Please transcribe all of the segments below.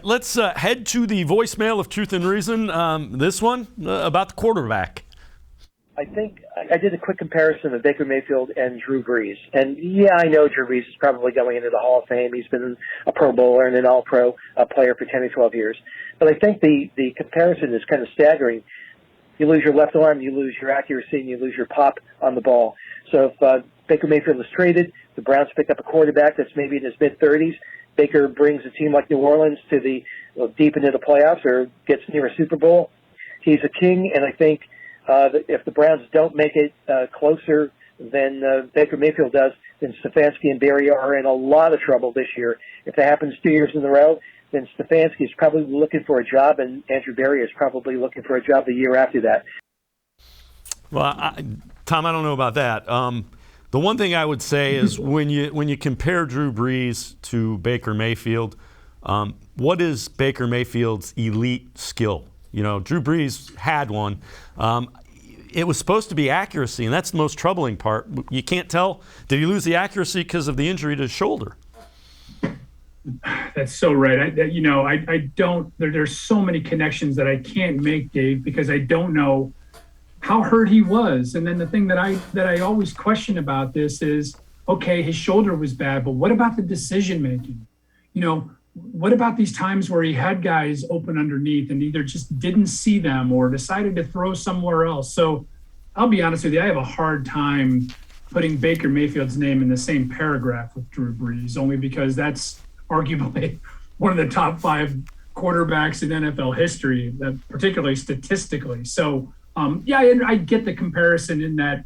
Let's head to the voicemail of Truth and Reason. This one about the quarterback. I think I did a quick comparison of Baker Mayfield and Drew Brees. And, yeah, I know Drew Brees is probably going into the Hall of Fame. He's been a Pro Bowler and an All-Pro player for 10 or 12 years. But I think the comparison is kind of staggering. You lose your left arm, you lose your accuracy, and you lose your pop on the ball. So if Baker Mayfield was traded, the Browns pick up a quarterback that's maybe in his mid-30s. Baker brings a team like New Orleans to the deep into the playoffs or gets near a Super Bowl. He's a king, and I think if the Browns don't make it closer than Baker Mayfield does, then Stefanski and Berry are in a lot of trouble this year. If that happens 2 years in a row, then Stefanski is probably looking for a job, and Andrew Berry is probably looking for a job the year after that. Well, Tom, I don't know about that. The one thing I would say is when you compare Drew Brees to Baker Mayfield, what is Baker Mayfield's elite skill? You know, Drew Brees had one. It was supposed to be accuracy, and that's the most troubling part. You can't tell. Did he lose the accuracy because of the injury to his shoulder? That's so right. I don't. There's so many connections that I can't make, Dave, because I don't know how hurt he was. And then the thing that I always question about this is, okay, his shoulder was bad, but what about the decision making? You know, what about these times where he had guys open underneath and either just didn't see them or decided to throw somewhere else? So I'll be honest with you, I have a hard time putting Baker Mayfield's name in the same paragraph with Drew Brees, only because that's arguably one of the top 5 quarterbacks in NFL history, particularly statistically. So I get the comparison in that,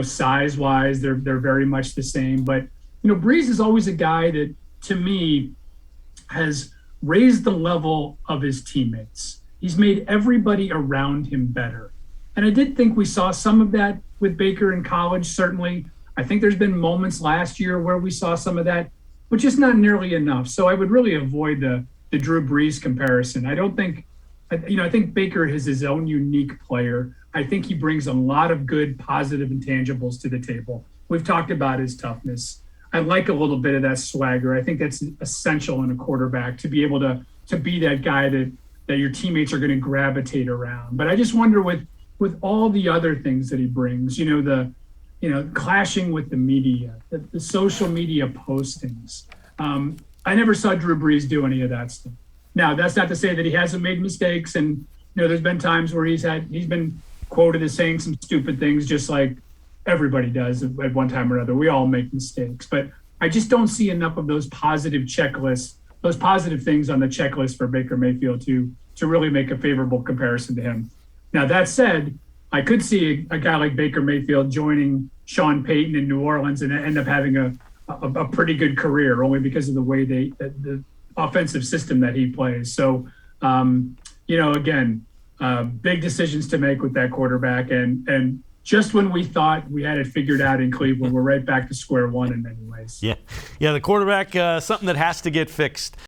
size-wise, they're very much the same. But, Brees is always a guy that, to me, has raised the level of his teammates. He's made everybody around him better. And I did think we saw some of that with Baker in college, certainly. I think there's been moments last year where we saw some of that, but just not nearly enough. So I would really avoid the Drew Brees comparison. I think Baker is his own unique player. I think he brings a lot of good, positive intangibles to the table. We've talked about his toughness. I like a little bit of that swagger. I think that's essential in a quarterback to be able to be that guy that your teammates are going to gravitate around. But I just wonder with all the other things that he brings, clashing with the media, the social media postings. I never saw Drew Brees do any of that stuff. Now, that's not to say that he hasn't made mistakes, and there's been times where he's been quoted as saying some stupid things, just like everybody does at one time or another. We all make mistakes, but I just don't see enough of those positive checklists, those positive things on the checklist for Baker Mayfield to really make a favorable comparison to him. Now, that said, I could see a guy like Baker Mayfield joining Sean Payton in New Orleans and end up having a pretty good career, only because of the way the offensive system that he plays. So, again, big decisions to make with that quarterback. And just when we thought we had it figured out in Cleveland, we're right back to square one in many ways. Yeah, the quarterback, something that has to get fixed.